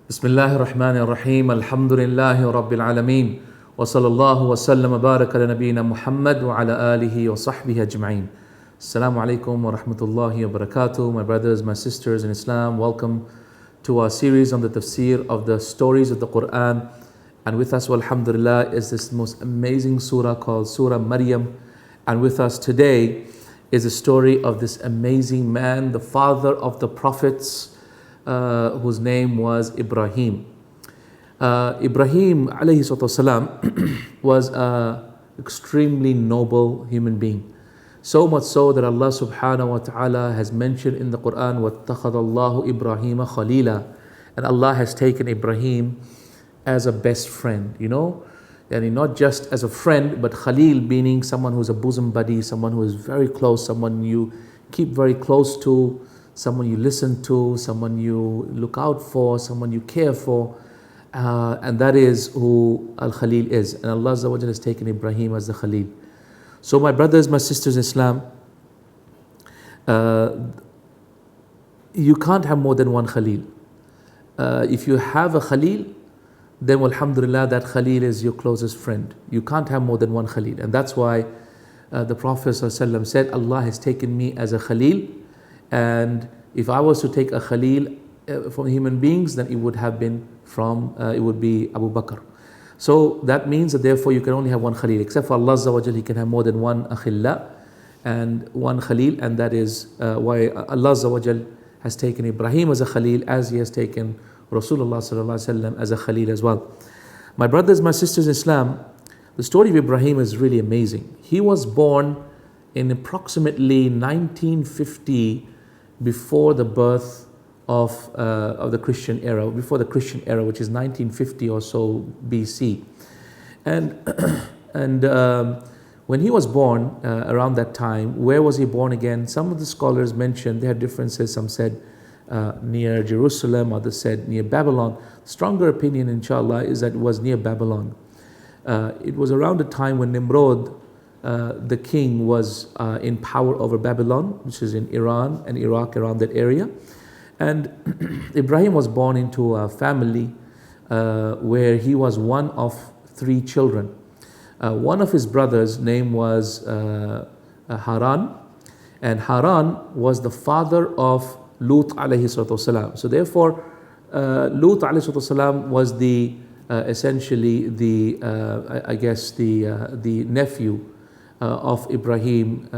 بسم الله الرحمن الرحيم الحمد لله رب العالمين وصلى الله وسلم وبارك على نبينا محمد وعلى آله وصحبه أجمعين. Assalamu alaikum wa rahmatullahi wa barakatuh. My brothers, my sisters in Islam, welcome to our series on the tafsir of the stories of the Quran. And with us, alhamdulillah, is this most amazing surah called Surah Maryam. And with us today is a story of this amazing man, the father of the prophets, whose name was Ibrahim. Ibrahim alayhi salam was an extremely noble human being. So much so that Allah subhanahu wa ta'ala has mentioned in the Quran, وَاتَّخَذَ اللَّهُ إِبْرَاهِيمَ خَلِيلًا, and Allah has taken Ibrahim as a best friend, and not just as a friend, but Khalil meaning someone who's a bosom buddy, someone who is very close, someone you keep very close to, someone you listen to, someone you look out for, someone you care for, and that is who Al-Khalil is. And Allah Azza wa Jalla has taken Ibrahim as the Khalil. So my brothers, my sisters in Islam, you can't have more than one Khalil. If you have a Khalil, then alhamdulillah, that Khalil is your closest friend. You can't have more than one Khalil. And that's why the Prophet ﷺ said, Allah has taken me as a Khalil, and if I was to take a Khalil from human beings, then it would have been it would be Abu Bakr. So that means that therefore you can only have one Khalil, except for Allah Azza wa Jal, He can have more than one Akhilla and one Khalil, and that is why Allah Azza wa Jal has taken Ibrahim as a Khalil, as He has taken Rasulullah Sallallahu Alaihi Wasallam as a Khalil as well. My brothers, my sisters in Islam, the story of Ibrahim is really amazing. He was born in approximately 1950 before the birth of the Christian era, which is 1950 or so BC. And when he was born around that time, where was he born again? Some of the scholars mentioned there are differences. Some said near Jerusalem, others said near Babylon. Stronger opinion, inshallah, is that it was near Babylon. It was around the time when Nimrod, the king, was in power over Babylon, which is in Iran and Iraq, around that area. And Ibrahim was born into a family where he was one of three children. One of his brothers' name was Haran, and Haran was the father of Lut alayhi salatu wasalam. So therefore, Lut alayhi salatu wasalam was the essentially the nephew of Ibrahim,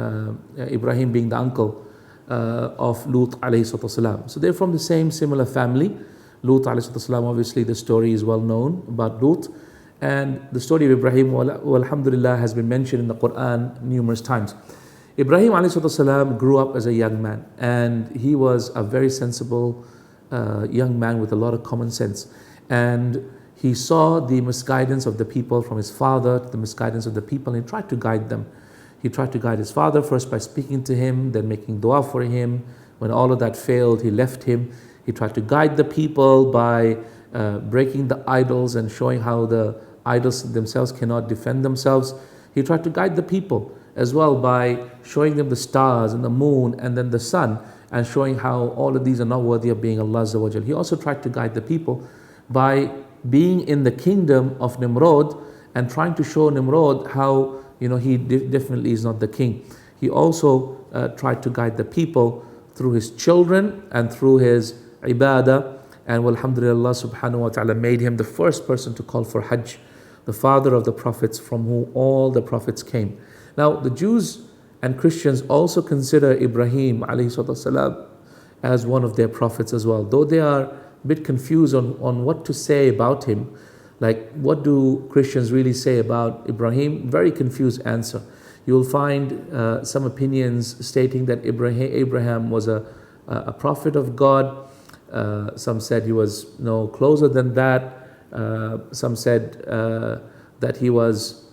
Ibrahim being the uncle of Lut alayhi salatu wasalam. So they're from the same similar family. Lut alayhi salatu wasalam, obviously the story is well known about Lut, and the story of Ibrahim, alhamdulillah, has been mentioned in the Quran numerous times. Ibrahim alayhi salatu wasalam grew up as a young man, and he was a very sensible young man with a lot of common sense. And he saw the misguidance of the people from his father, the misguidance of the people, and he tried to guide them. He tried to guide his father first by speaking to him, then making dua for him. When all of that failed, he left him. He tried to guide the people by breaking the idols and showing how the idols themselves cannot defend themselves. He tried to guide the people as well by showing them the stars and the moon and then the sun, and showing how all of these are not worthy of being Allah Azza wa Jal. He also tried to guide the people by being in the kingdom of Nimrod and trying to show Nimrod how he definitely is not the king. He also tried to guide the people through his children and through his ibadah. And alhamdulillah, Allah subhanahu wa ta'ala made him the first person to call for Hajj, the father of the prophets from whom all the prophets came. Now the Jews and Christians also consider Ibrahim alayhi salam as one of their prophets as well, though they are a bit confused on what to say about him. Like, what do Christians really say about Ibrahim? Very confused answer. You will find some opinions stating that Abraham was a prophet of God. Some said he was no closer than that. Some said that he was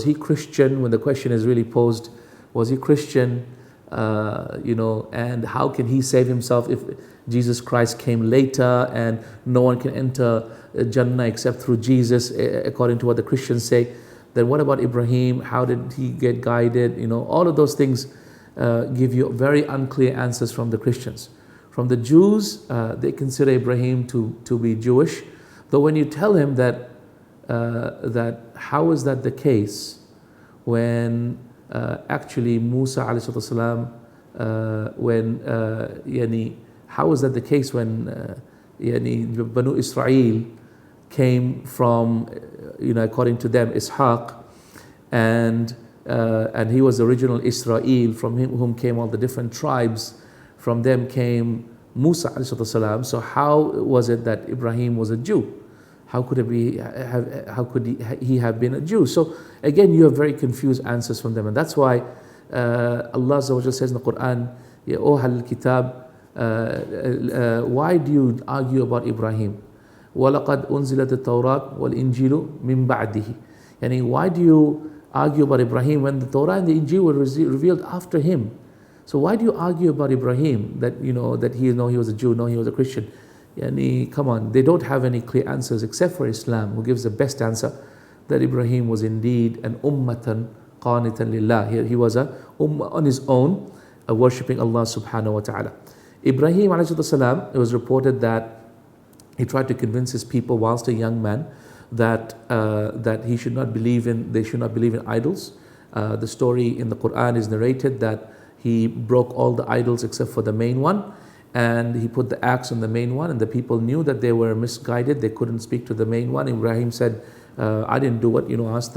he Christian? When the question is really posed, was he Christian? And how can he save himself if Jesus Christ came later and no one can enter Jannah except through Jesus, according to what the Christians say? Then what about Ibrahim? How did he get guided? All of those things give you very unclear answers from the Christians. From the Jews, they consider Ibrahim to be Jewish. Though when you tell him that how is that the case when actually Musa alayhi salatu wasalam, how is that the case when Banu Israel came from, according to them, Ishaq, and he was the original Israel, from whom came all the different tribes. From them came Musa alayhi salatu wasalam. So how was it that Ibrahim was a Jew? How could he have been a Jew? So again, you have very confused answers from them, and that's why Allah Azza wa Jalla says in the Quran, Ya Ahlul Kitab, why do you argue about Ibrahim? وَلَقَدْ أُنزِلَتِ التَّوْرَاةُ وَالْإِنْجِيلُ مِنْ بَعْدِهِ. Yani, why do you argue about Ibrahim when the Torah and the Injil were revealed after him? So why do you argue about Ibrahim that he was a Jew, no, he was a Christian? Yani, come on, they don't have any clear answers except for Islam, who gives the best answer, that Ibrahim was indeed an ummatan qanitan lillah. He was a ummah on his own, worshipping Allah subhanahu wa ta'ala. Ibrahim alayhi salam, it was reported that he tried to convince his people whilst a young man that they should not believe in idols. The story in the Quran is narrated that he broke all the idols except for the main one, and he put the axe on the main one, and the people knew that they were misguided. They couldn't speak to the main one. Ibrahim said, I didn't do it, ask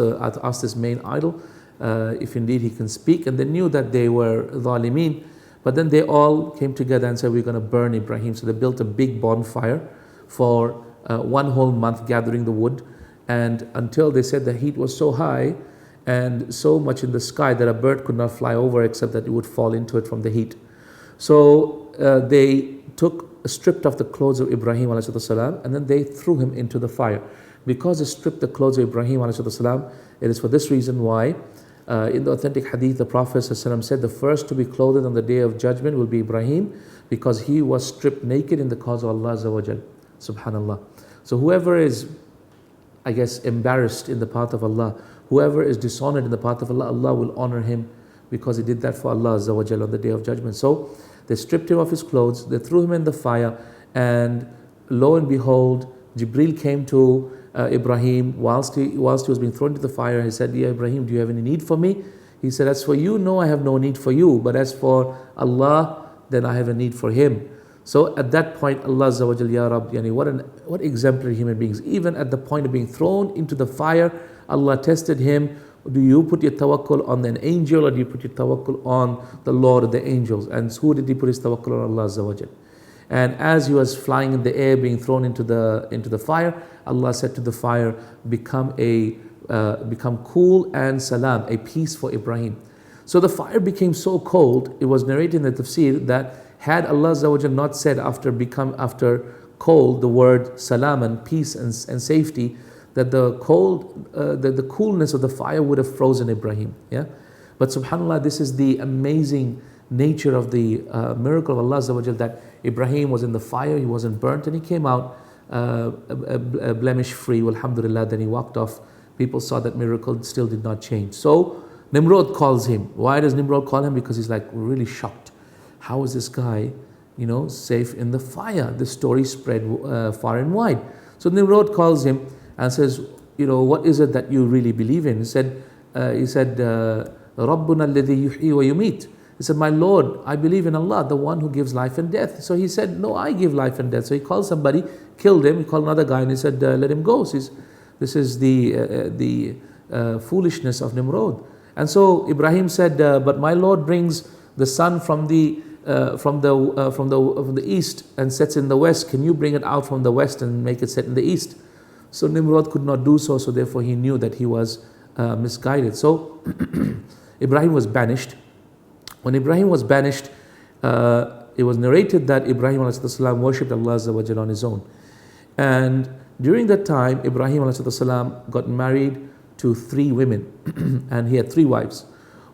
this main idol if indeed he can speak. And they knew that they were dhalimeen. But then they all came together and said, we're going to burn Ibrahim. So they built a big bonfire for 1 whole month, gathering the wood, and until they said the heat was so high and so much in the sky that a bird could not fly over except that it would fall into it from the heat. So they stripped off the clothes of Ibrahim alayhi salam, and then they threw him into the fire. Because they stripped the clothes of Ibrahim alayhi salam, it is for this reason why in the authentic hadith the Prophet said the first to be clothed on the day of judgment will be Ibrahim, because he was stripped naked in the cause of Allah Azza wa Jal. Subhanallah. So whoever is, I guess, embarrassed in the path of Allah, whoever is dishonored in the path of Allah, Allah will honor him, because he did that for Allah Azza wa Jal on the day of judgment. So they stripped him of his clothes, they threw him in the fire, and lo and behold, Jibreel came to Ibrahim whilst he was being thrown into the fire. He said, Ya Ibrahim, do you have any need for me? He said, as for you, no, I have no need for you, but as for Allah, then I have a need for him. So at that point, Allah Azza wa Jal, Ya Rab, what exemplary human beings. Even at the point of being thrown into the fire, Allah tested him. Do you put your tawakkul on an angel, or do you put your tawakkul on the Lord of the angels? And who did he put his tawakkul on? Allah Azza wa Jal. And as he was flying in the air, being thrown into the fire, Allah said to the fire, become cool and salam, a peace for Ibrahim. So the fire became so cold. It was narrated in the tafsir that had Allah Azza wa Jal not said after cold the word salam and peace and safety, that the coolness of the fire would have frozen Ibrahim. Yeah, but subhanallah, this is the amazing nature of the miracle of Allah Azza wa Jal, that Ibrahim was in the fire, he wasn't burnt, and he came out blemish free. Alhamdulillah. Then he walked off. People saw that miracle, still did not change. So Nimrod calls him. Why does Nimrod call him? Because he's like really shocked. How is this guy, safe in the fire? The story spread far and wide. So Nimrod calls him and says, what is it that you really believe in? He said, Rabbuna alladhi yuhyi wa yumit. He said, my Lord, I believe in Allah, the one who gives life and death. So he said, no, I give life and death. So he called somebody, killed him. He called another guy and he said, let him go. So this is the foolishness of Nimrod. And so Ibrahim said, but my Lord brings the sun from the east and sets in the west. Can you bring it out from the west and make it set in the east? So Nimrod could not do so. So therefore he knew that he was misguided. So Ibrahim was banished. When Ibrahim was banished, it was narrated that Ibrahim ﷺ worshipped Allah Azza wa Jalla on his own. And during that time, Ibrahim ﷺ got married to 3 women, and he had 3 wives.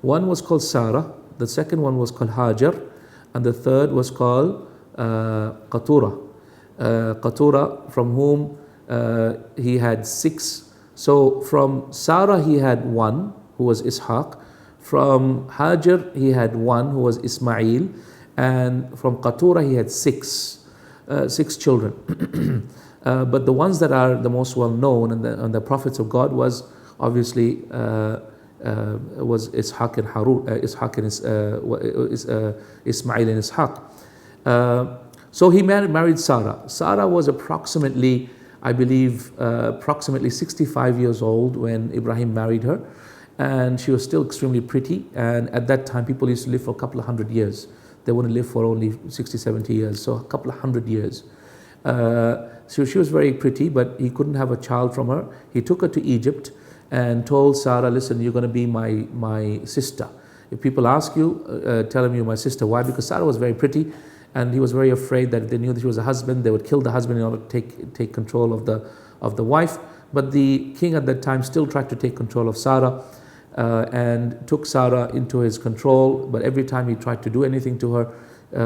One was called Sarah, the second one was called Hajar, and the third was called Qatura. Qatura, from whom he had 6. So from Sarah he had 1, who was Ishaq. From Hajar he had 1, who was Ismail. And from Qatura he had six children. But the ones that are the most well known and the prophets of God was obviously was Ishaq and Harun, Ishaq and Ismail and Ishaq. So he married Sarah. Sarah was approximately, I believe, approximately 65 years old when Ibrahim married her, and she was still extremely pretty. And at that time, people used to live for a couple of hundred years. They wouldn't live for only 60, 70 years, so a couple of hundred years. So she was very pretty, but he couldn't have a child from her. He took her to Egypt and told Sarah, listen, you're going to be my sister. If people ask you, tell them you're my sister. Why? Because Sarah was very pretty, and he was very afraid that if they knew that she was a husband, they would kill the husband in order to take control of the wife. But the king at that time still tried to take control of Sarah, and took Sarah into his control. But every time he tried to do anything to her,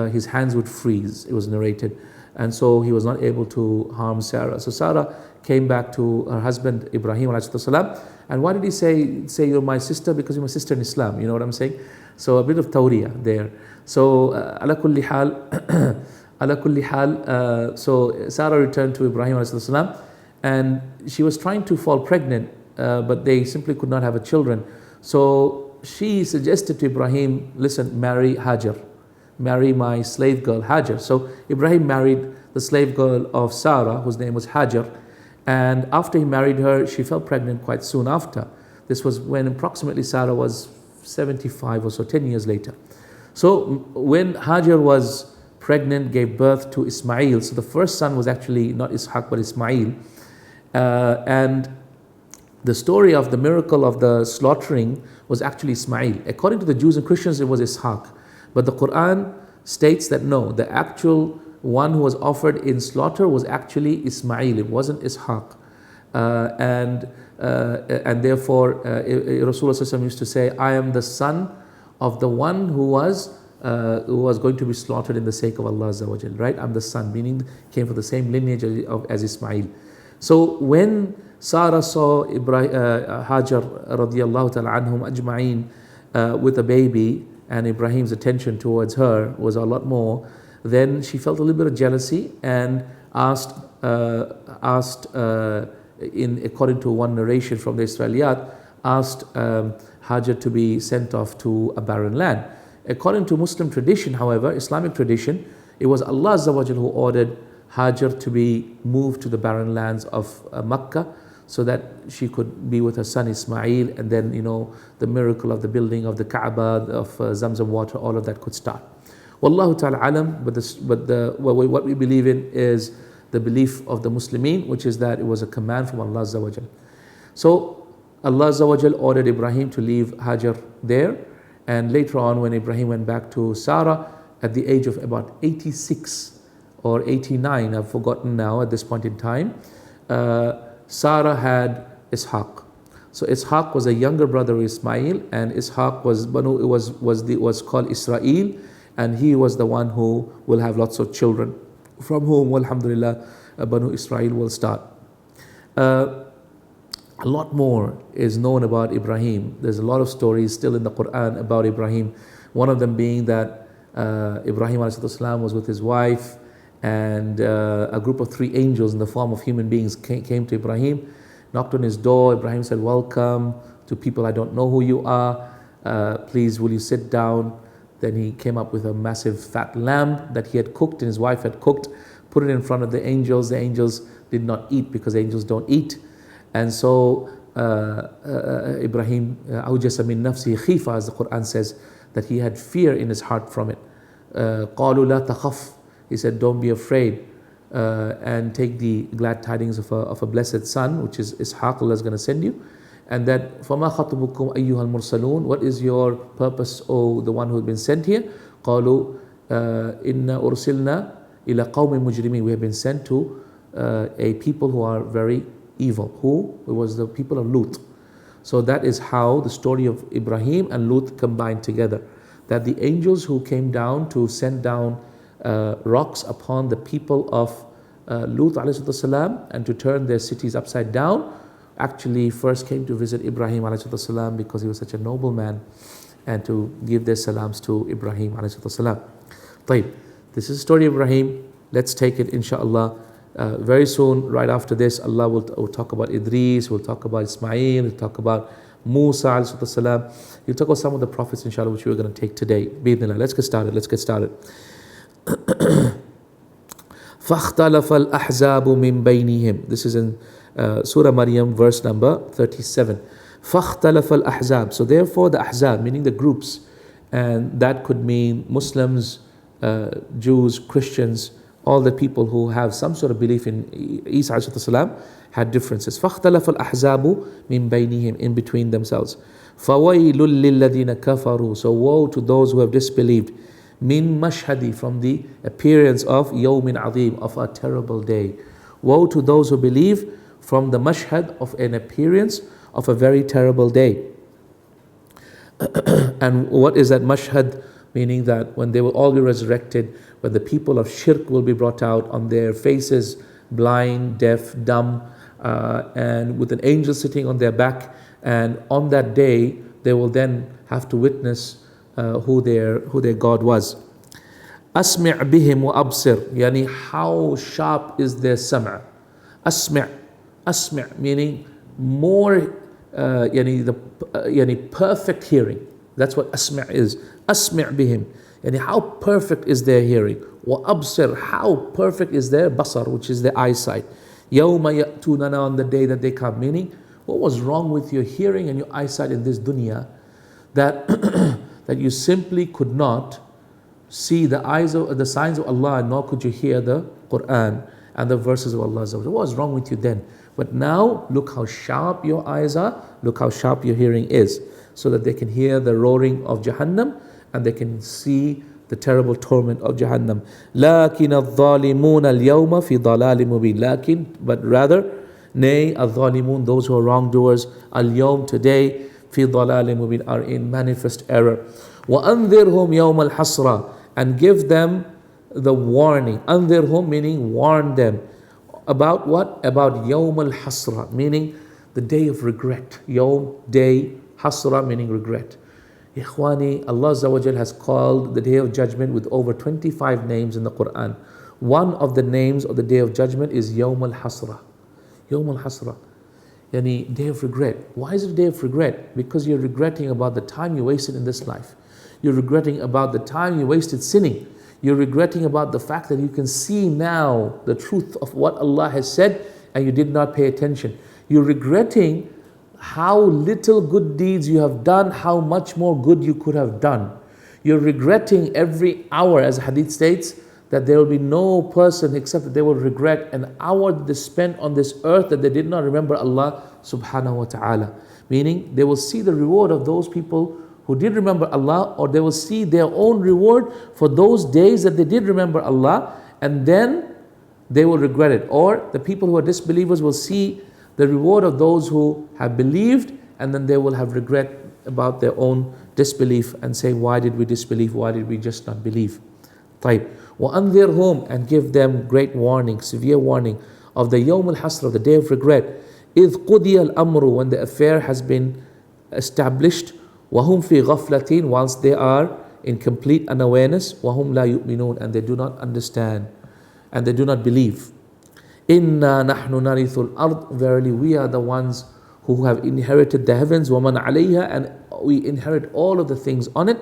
his hands would freeze, it was narrated. And so he was not able to harm Sarah. So Sarah came back to her husband Ibrahim ﷺ. And why did he say you're my sister? Because you're my sister in Islam, you know what I'm saying? So a bit of tawriyah there. So ala kulli hal, so Sarah returned to Ibrahim ﷺ, and she was trying to fall pregnant, but they simply could not have a children. So she suggested to Ibrahim, listen, marry Hajar. Marry my slave girl Hajar. So Ibrahim married the slave girl of Sarah, whose name was Hajar, and after he married her, she fell pregnant quite soon after. This was when approximately Sarah was 75 or so, 10 years later. So when Hajar was pregnant, gave birth to Ismail, so the first son was actually not Ishaq but Ismail, and the story of the miracle of the slaughtering was actually Ismail. According to the Jews and Christians, it was Ishaq. But the Quran states that no, the actual one who was offered in slaughter was actually Ismail. It wasn't Ishaq. And therefore, Rasulullah used to say, I am the son of the one who was going to be slaughtered in the sake of Allah Azza wa Jal, right? I'm the son, meaning came from the same lineage as Ismail. So when Sarah saw Hajar radiallahu ta'ala anhum ajma'een with a baby, and Ibrahim's attention towards her was a lot more, then she felt a little bit of jealousy and asked, according to one narration from the Israeliyat, asked Hajar to be sent off to a barren land. According to Muslim tradition, however, Islamic tradition, it was Allah Azza wa Jal who ordered Hajar to be moved to the barren lands of Makkah, so that she could be with her son Ismail, and then the miracle of the building of the Kaaba, of Zamzam water, all of that could start. Wallahu ta'ala alam, but what we believe in is the belief of the Muslimin, which is that it was a command from Allah Azza wa Jal. So Allah Azza wa Jal ordered Ibrahim to leave Hajar there, and later on when Ibrahim went back to Sarah at the age of about 86 or 89, I've forgotten now at this point in time, Sarah had Ishaq. So Ishaq was a younger brother of Ismail, and Ishaq was called Israel, and he was the one who will have lots of children, from whom, alhamdulillah, Banu Israel will start. A lot more is known about Ibrahim. There's a lot of stories still in the Quran about Ibrahim. One of them being that Ibrahim ﷺ was with his wife, and a group of 3 angels in the form of human beings came to Ibrahim, knocked on his door. Ibrahim said, welcome to people, I don't know who you are, please will you sit down. Then he came up with a massive fat lamb that he had cooked and his wife had cooked, put it in front of the angels. The angels did not eat because angels don't eat. And so Ibrahim awjasa min nafsi khifa, as the Quran says, that he had fear in his heart from it. قَالُوا لَا تَخَفْ, he said, don't be afraid, and take the glad tidings of a blessed son, which is Ishaq, Allah is going to send you. And that فَمَا خَطْبُكُمْ أَيُّهَا الْمُرْسَلُونَ, what is your purpose, O the one who has been sent here? قَالُوا إِنَّا أُرْسِلْنَا إِلَى قَوْمٍ مُجْرِمِينَ, we have been sent to a people who are very evil. Who? It was the people of Lut. So that is how the story of Ibrahim and Lut combined together. That the angels who came down to send down rocks upon the people of Lut ﷺ and to turn their cities upside down, actually first came to visit Ibrahim ﷺ because he was such a noble man, and to give their salams to Ibrahim ﷺ. طيب, this is the story of Ibrahim. Let's take it inshallah. Very soon, right after this, Allah will talk about Idris, we'll talk about Ismail, we'll talk about Musa alayhi salam. He'll talk about some of the prophets inshallah which we're going to take today. Bismillah. Let's get started. فَاخْتَلَفَ الْأَحْزَابُ مِنْ بَيْنِهِمْ. This is in Surah Maryam, verse number 37. فَاخْتَلَفَ الْأَحْزَابُ. So therefore the Ahzab, meaning the groups, and that could mean Muslims, Jews, Christians, all the people who have some sort of belief in Isa alayhi salam, had differences. فَاخْتَلَفَ الْأَحْزَابُ مِنْ بَيْنِهِمْ, in between themselves. فَوَيْلٌ لِلَّذِينَ كَفَرُوا. So woe to those who have disbelieved. Min mashhadi, from the appearance of yawmin azim, of a terrible day. Woe to those who believe from the mashhad, of an appearance of a very terrible day. And what is that mashhad? Meaning that when they will all be resurrected, when the people of shirk will be brought out on their faces, blind, deaf, dumb, and with an angel sitting on their back, and on that day they will then have to witness who their God was. Asmi' bihim wa absir, yani how sharp is their sam'a. Asmi' meaning more, yani perfect hearing. That's what asmi' is. Asmi' bihim, yani how perfect is their hearing. Wa absir, how perfect is their basar, which is their eyesight. Yawma ya'tunana, on the day that they come. Meaning, what was wrong with your hearing and your eyesight in this dunya that that you simply could not see the signs of Allah, nor could you hear the Quran and the verses of Allah. What was wrong with you then? But now look how sharp your eyes are, look how sharp your hearing is, so that they can hear the roaring of Jahannam and they can see the terrible torment of Jahannam. لَكِنَ الظَّالِمُونَ الْيَوْمَ فِي ضَلَالٍ مُبِينٍ. Lakin, but rather, nay, al-zalimun, those who are wrongdoers, al-yawm, today, fi dhalalin mubin, are in manifest error. وَأَنذِرْهُمْ يَوْمَ الْحَسْرَةِ, and give them the warning. Anzirhum, meaning warn them. About what? About yawm al-hasra, meaning the day of regret. Yawm, day, hasra, meaning regret. Ikhwani, Allah Azza wa Jal has called the day of judgment with over 25 names in the Quran. One of the names of the day of judgment is yawm al-hasra. Yawm al-hasra, yani day of regret. Why is it a day of regret? Because you're regretting about the time you wasted in this life. You're regretting about the time you wasted sinning. You're regretting about the fact that you can see now the truth of what Allah has said and you did not pay attention. You're regretting how little good deeds you have done, how much more good you could have done. You're regretting every hour, as hadith states, that there will be no person except that they will regret an hour that they spent on this earth that they did not remember Allah subhanahu wa ta'ala. Meaning they will see the reward of those people who did remember Allah, or they will see their own reward for those days that they did remember Allah, and then they will regret it. Or the people who are disbelievers will see the reward of those who have believed, and then they will have regret about their own disbelief and say, why did we disbelieve? Why did we just not believe? طيب. وَأَنذِرْهُمْ, and give them great warning, severe warning of the yawm al-hasra, the day of regret. إِذْ قُضِيَ الْأَمْرُ, when the affair has been established. وَهُمْ فِي غَفْلَةٍ, whilst they are in complete unawareness. وَهُمْ لَا يُؤْمِنُونَ, and they do not understand and they do not believe. إِنَّا نَحْنُ نَرِثُ الْأَرْضِ, verily we are the ones who have inherited the heavens. وَمَنْ عَلَيْهَا, and we inherit all of the things on it.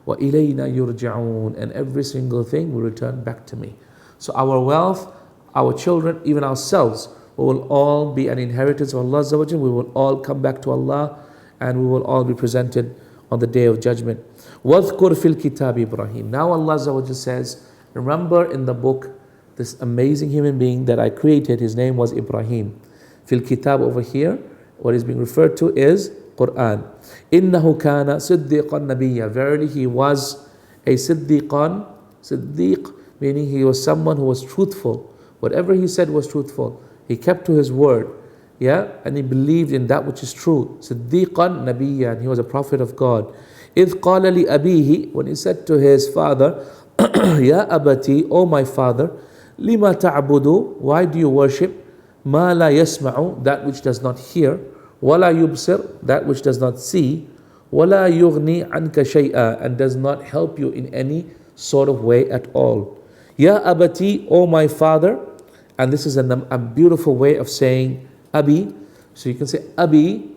وَإِلَيْنَا يُرْجَعُونَ, and every single thing will return back to me. So our wealth, our children, even ourselves, we will all be an inheritance of Allah Azza wa Jalla. We will all come back to Allah, and we will all be presented on the day of judgment. وَاذْكُرْ فِي الْكِتَابِ Ibrahim. Now Allah Azza wa Jalla says, remember in the book this amazing human being that I created, his name was Ibrahim. Fil kitab, over here, what is being referred to is Quran. إِنَّهُ كَانَ صِدِّيقًا نَبِيًّا, verily he was a siddiq, meaning he was someone who was truthful. Whatever he said was truthful. He kept to his word, and he believed in that which is true. Siddiqan nabiyyan, he was a prophet of God. إِذْ قَالَ لِأَبِيهِ, when he said to his father, Ya abati, O my father, lima ta'budu, why do you worship ma la yasma'u, that which does not hear, wala yubsir, that which does not see, wala yughni anka shay'a, and does not help you in any sort of way at all. Ya abati, O my father. And this is a beautiful way of saying abi. So you can say abi,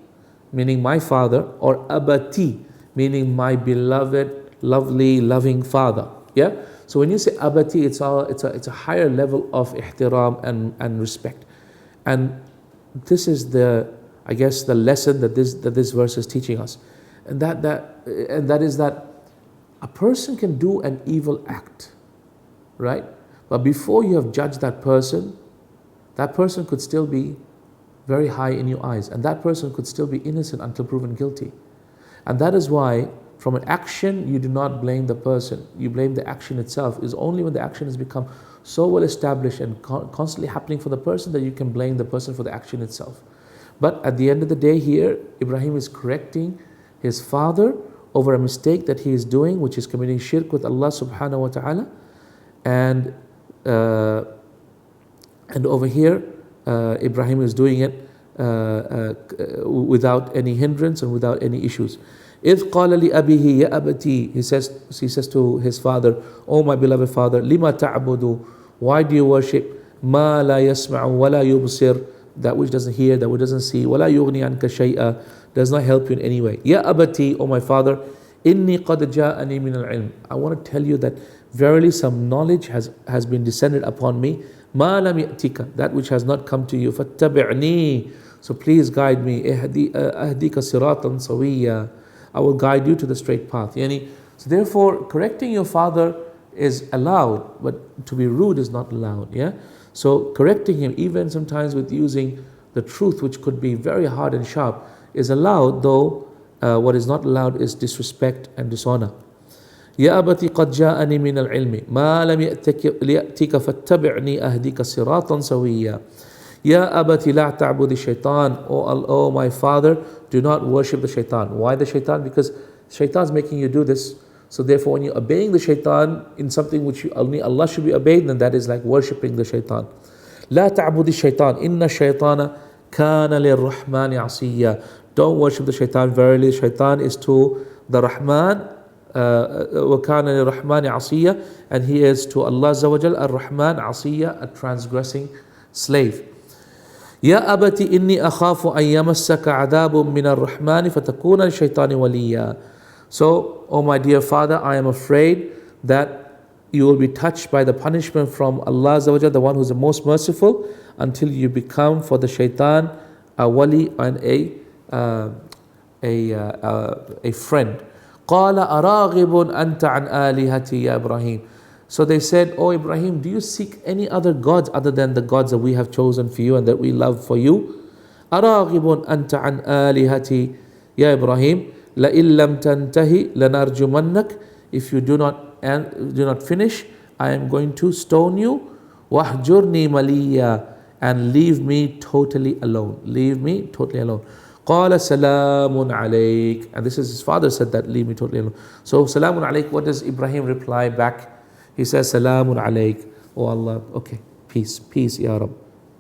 meaning my father, or abati, meaning my beloved, lovely, loving father. Yeah. So when you say abati, it's a higher level of ihtiram and respect. And this is the lesson that this verse is teaching us. And that is that a person can do an evil act, right? But before you have judged that person could still be very high in your eyes, and that person could still be innocent until proven guilty. And that is why from an action you do not blame the person, you blame the action itself. It's only when the action has become so well established and constantly happening for the person that you can blame the person for the action itself. But at the end of the day here, Ibrahim is correcting his father over a mistake that he is doing, which is committing shirk with Allah subhanahu wa ta'ala. And over here, Ibrahim is doing it without any hindrance and without any issues. إِذْ قَالَ لِأَبِهِ يَا أَبَتِي, he says to his father, "Oh my beloved father, لِمَا تَعْبُدُ, why do you worship مَا لَا يَسْمَعُ وَلَا يُبْصِرُ, that which doesn't hear, that which doesn't see, وَلَا يُغْنِي عَنْكَ شَيْئًا, does not help you in any way. Ya abati, O my father, inni qad ja'ani min al-ilm, I want to tell you that verily some knowledge has been descended upon me. Ma lam ya'tika, that which has not come to you. Fattabi'ni, so please guide me. Ahdika siratan sawiyya, I will guide you to the straight path. So therefore, correcting your father is allowed, but to be rude is not allowed. Yeah. So correcting him, even sometimes with using the truth, which could be very hard and sharp, is allowed, though what is not allowed is disrespect and dishonor. Ya abati qad ja'ani min al-ilmi ma lam ya'tika fattabi'ni ahdika siratan sawiyya. Ya abati la ta'budi shaitan, O my father, do not worship the shaitan. Why the shaitan? Because shaitan is making you do this. So therefore, when you're obeying the shaitan in something which only Allah should be obeyed, then that is like worshipping the shaitan. La ta'budi shaitan, inna shaitana kana lirrahmani asiyya. Don't worship the shaitan. Verily, shaitan is to the Rahman, وَكَانَ لِلرَّحْمَنِ عَصِيًّا, and he is to Allah Azza wa Jal, ar-Rahman, عَصِيًّا, a transgressing slave. يَا أَبَتِ إِنِّي أَخَافُ أَن يَمَسَّكَ عَذَابٌ مِّنَ الرَّحْمَنِ فَتَكُونَ لِلشَّيْطَانِ وَلِيًّا. So, O my dear father, I am afraid that you will be touched by the punishment from Allah Azza wa Jal, the one who is the most merciful, until you become for the shaitan a wali and a friend. قال أراغب أنت عن آلهتي يا إبراهيم. So they said, "Oh Ibrahim, do you seek any other gods other than the gods that we have chosen for you and that we love for you?" أراغب أنت عن آلهتي يا إبراهيم لئن لم تنتهي لنرجمنك. If you do not finish, I am going to stone you. واهجرني مليا, and leave me totally alone. Leave me totally alone. قال سلام عليك, and this is his father said that, leave me totally alone. So سلام عليك, what does Ibrahim reply back? He says سلام عليك, oh Allah, okay, peace, Ya Rabb,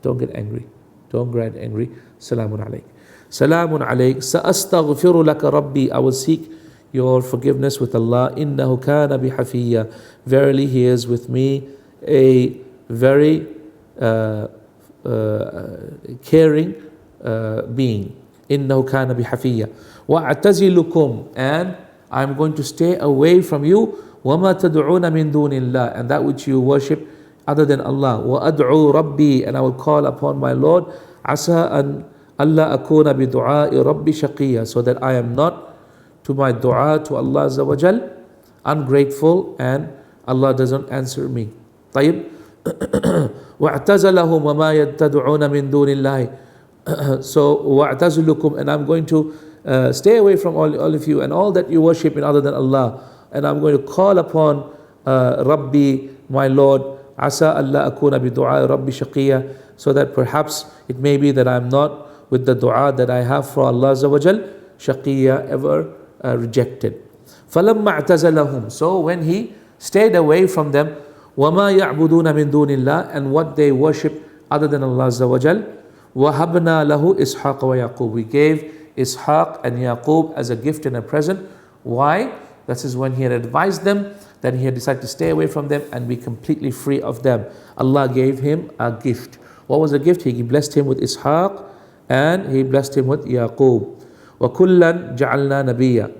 don't get angry, don't get angry. سلام عليك, سلام عليك, سأستغفر لك ربي, I will seek your forgiveness with Allah. إنه كان بي حفيا, verily he is with me a very caring being. إنه كان بي حفيا وأعتزلكم, and I'm going to stay away from you. وما تدعون من دون الله, and that which you worship other than Allah. وأدعو ربي, and I will call upon my Lord. عسى أن ألا أكون بدعاء ربي شقيا, so that I am not to my dua to Allah Azza wa Jal ungrateful and Allah doesn't answer me. طيب. وأعتزلهم وما يتدعون من دون الله. So وَأَعْتَزِلُكُمْ, and I'm going to stay away from all of you and all that you worship in other than Allah, and I'm going to call upon Rabbi, my Lord. عَسَىٰ أَلَّا أَكُونَ بِدُعَاءِ رَبِّ شَقِيًّا, so that perhaps it may be that I'm not with the dua that I have for Allah Azza wa Jal shaqiyya, ever rejected. فَلَمَّا اعْتَزَلَهُمْ, so when he stayed away from them, وَمَا يَعْبُدُونَ مِن دُونِ اللَّهِ, and what they worship other than Allah Azza wa Jal, وَهَبْنَا لَهُ إِسْحَاقَ وَيَعْقُوبَ, we gave Ishaq and Yaqub as a gift and a present. Why? That is when he had advised them then he had decided to stay away from them and be completely free of them. Allah gave him a gift. What was the gift? He blessed him with Ishaq and he blessed him with Yaqub. وَكُلًّا جَعَلْنَا نَبِيًّا.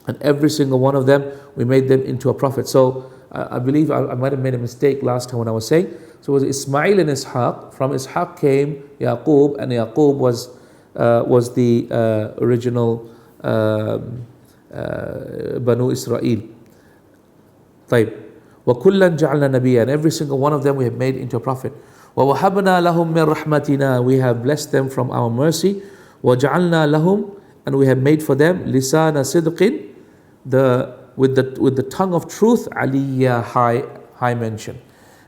And every single one of them, we made them into a prophet. So I believe I might have made a mistake last time when I was saying. So it was Ismail and Ishaq. From Ishaq came Yaqub, and Yaqub was the original Banu Israel. طيب. وَكُلًّا جَعَلْنَا نَبِيًّا. And every single one of them we have made into a prophet. وَوَهَبْنَا لَهُم مِّن رَحْمَتِنَا. We have blessed them from our mercy. وَجَعَلْنَا لَهُمْ. And we have made for them لِسَانَ صِدْقٍ, with the tongue of truth, aliyya, high mention.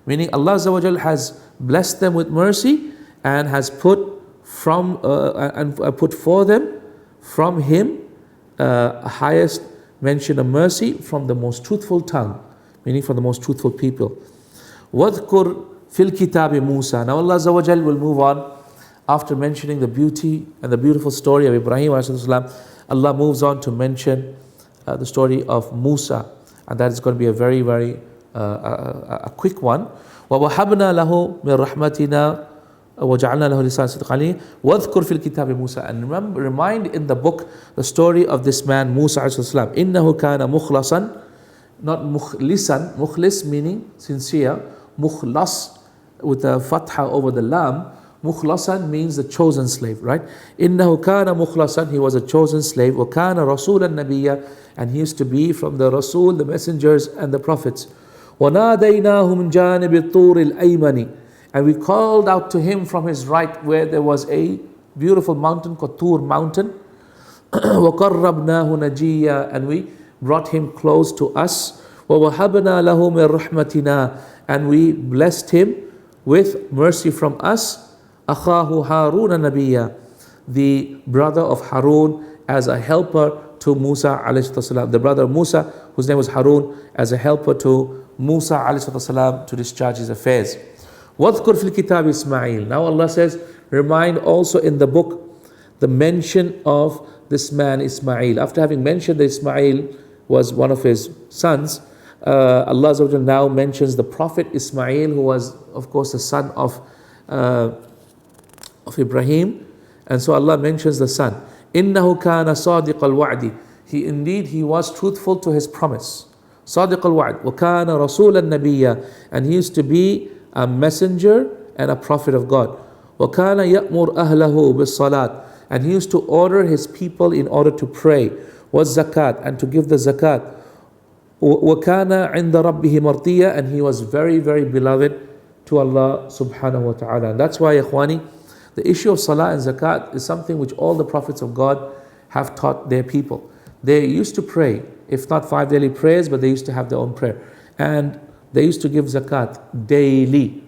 Meaning Allah Azza wa Jal has blessed them with mercy and has put for them from Him highest mention of mercy from the most truthful tongue, meaning from the most truthful people. وَاذْكُرْ فِي الْكِتَابِ Musa. Now Allah Azza wa Jal will move on after mentioning the beauty and the beautiful story of Ibrahim alayhi. Allah moves on to mention the story of Musa, and that is going to be a very, very a quick one. وَوَهَبْنَا لَهُ مِنْ رَحْمَتِنَا وَجَعَلْنَا لَهُ لِسَانَ صِدْقٍ عَلِيًّا وَاذْكُرْ فِي الْكِتَابِ Musa. And remind in the book the story of this man Musa alayhi. إِنَّهُ كَانَ مُخْلَصًا, not mukhlisan, mukhlis meaning sincere, mukhlas with the fatha over the lam. Mukhlasan means the chosen slave, right? إِنَّهُ كَانَ مُخْلَصًا, he was a chosen slave. وَكَانَ رَسُولًا نَبِيًّا, and he used to be from the Rasul, the messengers and the prophets. وَنَادَيْنَاهُ مِنْ جَانِبِ الطُّورِ الْأَيْمَنِ. And we called out to him from his right where there was a beautiful mountain called Tur mountain. وَقَرَّبْنَاهُ نَجِيًّا, and we brought him close to us. وَوَهَبْنَا لَهُ مِنْ رَحْمَتِنَا, and we blessed him with mercy from us. أَخَاهُ هَارُونَ نَبِيًّا, the brother of Harun, as a helper to Musa alayhi salam. The brother of Musa, whose name was Harun, as a helper to Musa alayhi salam to discharge his affairs. وَاذْكُرْ فِي الْكِتَابِ Ismail. Now Allah says, remind also in the book the mention of this man Ismail. After having mentioned that Ismail was one of his sons, Allah Azza wa Jalla now mentions the prophet Ismail, who was of course the son of Ibrahim. And so Allah mentions the son. إِنَّهُ كَانَ صَادِقَ الْوَعْدِ. He was truthful to his promise. صَادِقَ الْوَعْدِ وَكَانَ رَسُولًا نَبِيًّا, and he used to be a messenger and a prophet of God. وَكَانَ يَأْمُرْ أَهْلَهُ بِالصَّلَاةِ, and he used to order his people in order to pray. وَالزَّكَاةِ, and to give the zakat. وَكَانَ عِنْدَ رَبِّهِ مَرْضِيًّا, and he was very, very beloved to Allah subhanahu wa ta'ala. And that's why, ikhwani, the issue of salah and zakat is something which all the prophets of God have taught their people. They used to pray, if not 5 daily prayers, but they used to have their own prayer. And they used to give zakat daily.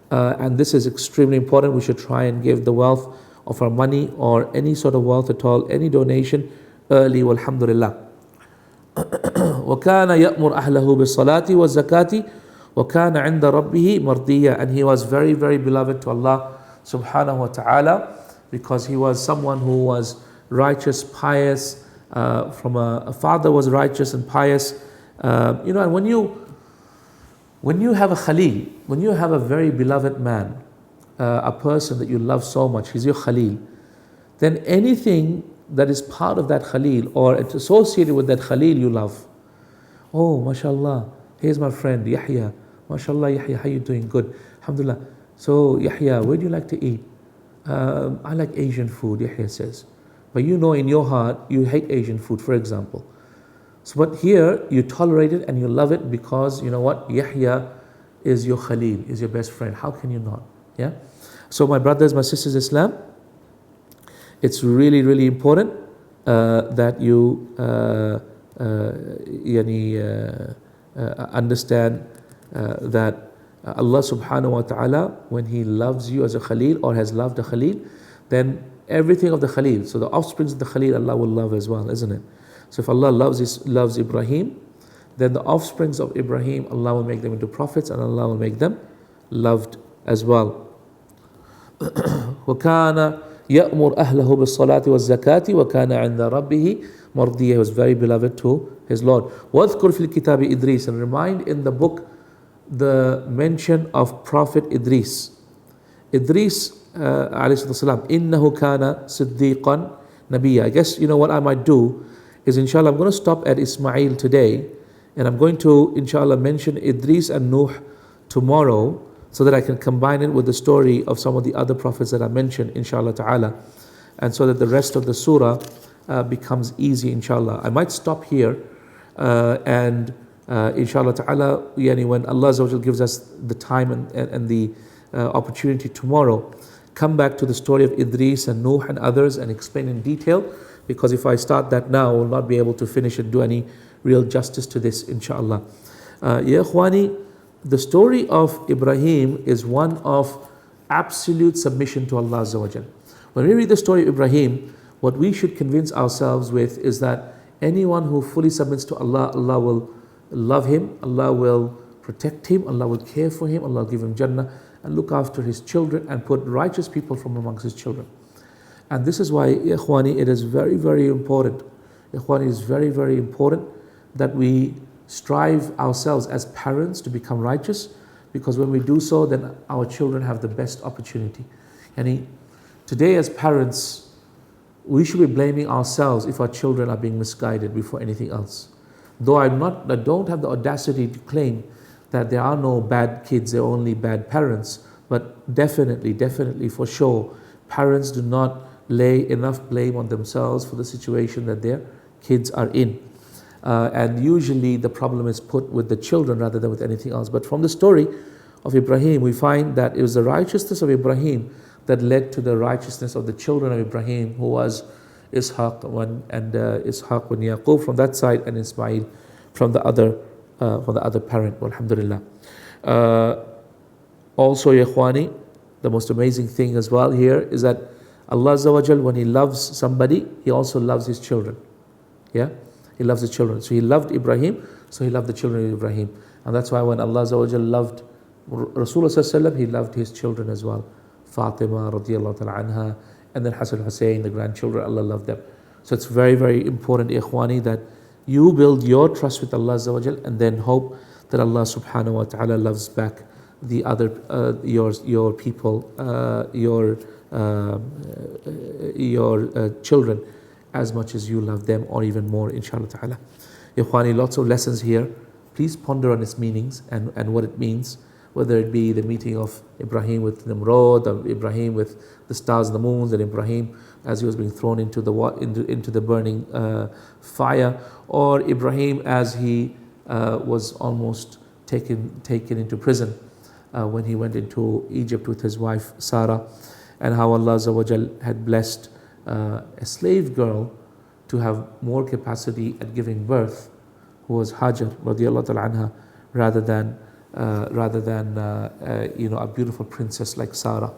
And this is extremely important. We should try and give the wealth of our money or any sort of wealth at all, any donation early, walhamdulillah. وَكَانَ يَأْمُرْ أَهْلَهُ بِالصَّلَاةِ وَالزَّكَاةِ وَكَانَ عِنْدَ رَبِّهِ مَرْضِيًّا, and he was very, very beloved to Allah subhanahu wa ta'ala, because he was someone who was righteous, pious, from a father was righteous and pious. And when you have a khalil, when you have a very beloved man, a person that you love so much, he's your khalil, then anything that is part of that khalil or it's associated with that khalil you love. Oh, mashallah, here's my friend Yahya. Mashallah, Yahya, how you doing? Good, alhamdulillah. So Yahya, where do you like to eat? I like Asian food, Yahya says. But you know in your heart you hate Asian food, for example. So but here you tolerate it and you love it because you know what? Yahya is your khalil, is your best friend. How can you not? Yeah. So my brothers, my sisters, Islam, it's really, really important that you understand that Allah subhanahu wa ta'ala, when He loves you as a khalil or has loved a khalil, then everything of the khalil, so the offsprings of the khalil, Allah will love as well, isn't it? So if Allah loves Ibrahim, then the offsprings of Ibrahim, Allah will make them into prophets and Allah will make them loved as well. وَكَانَ يَأْمُرْ أَهْلَهُ بِالصَّلَاةِ وَالزَّكَاةِ وَكَانَ عِنْدَ رَبِّهِ مَرْضِيًّا. He was very beloved to his Lord. وَاذْكُرْ فِي الْكِتَابِ Idris, and remind in the book the mention of Prophet Idris. Idris, alayhi salam, إِنَّهُ كَانَ صِدِّيقًا نَبِيًّا. I guess, what I might do is, inshallah, I'm going to stop at Ismail today, and I'm going to, inshallah, mention Idris and Nuh tomorrow, so that I can combine it with the story of some of the other prophets that I mentioned, inshallah ta'ala, and so that the rest of the surah becomes easy, inshallah. I might stop here, and inshallah ta'ala, when Allah Azza wa Jal gives us the time and the opportunity tomorrow, come back to the story of Idris and Nuh and others and explain in detail, because if I start that now, I will not be able to finish and do any real justice to this, inshallah. Ya Ikhwani, the story of Ibrahim is one of absolute submission to Allah Azza wa Jal. When we read the story of Ibrahim, what we should convince ourselves with is that anyone who fully submits to Allah, Allah will love him, Allah will protect him, Allah will care for him, Allah will give him Jannah and look after his children and put righteous people from amongst his children. And this is why, Ikhwani, it is very, very important. Ikhwani, it is very, very important that we strive ourselves as parents to become righteous, because when we do so, then our children have the best opportunity. And today as parents, we should be blaming ourselves if our children are being misguided before anything else. Though I don't have the audacity to claim that there are no bad kids, there are only bad parents, but definitely for sure, parents do not lay enough blame on themselves for the situation that their kids are in. And usually the problem is put with the children rather than with anything else. But from the story of Ibrahim, we find that it was the righteousness of Ibrahim that led to the righteousness of the children of Ibrahim, who was Ishaq and Yaqub from that side, and Ismail from the other parent. Alhamdulillah. Also, Ya Ikhwani, the most amazing thing as well here is that Allah Azza wa Jal, when He loves somebody, He also loves His children. Yeah, He loves His children. So He loved Ibrahim, so He loved the children of Ibrahim, and that's why when Allah Azza wa Jal loved Rasulullah Sallallahu Alaihi Wasallam, He loved his children as well. Fatima radiallahu ta'ala anha, and then Hassan Hussein, the grandchildren, Allah loved them. So it's very, very important, Ikhwani, that you build your trust with Allah Azza wa Jal, and then hope that Allah subhanahu wa ta'ala loves back the other, your people, your children as much as you love them, or even more, inshallah ta'ala. Ikhwani, lots of lessons here. Please ponder on its meanings and what it means, whether it be the meeting of Ibrahim with Nimrod, or Ibrahim with the stars and the moons, and Ibrahim as he was being thrown into the burning fire, or Ibrahim as he was almost taken into prison when he went into Egypt with his wife Sarah, and how Allah Azza wa Jal had blessed a slave girl to have more capacity at giving birth, who was Hajar radiallahu ta'ala anha, rather than a beautiful princess like Sarah.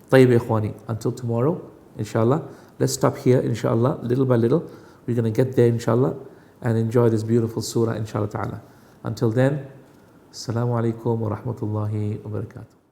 Tayyib Ikhwani, until tomorrow, inshallah, let's stop here, inshallah, little by little. We're going to get there, inshallah, and enjoy this beautiful surah, inshallah ta'ala. Until then, Assalamu alaikum wa rahmatullahi wa barakatuh.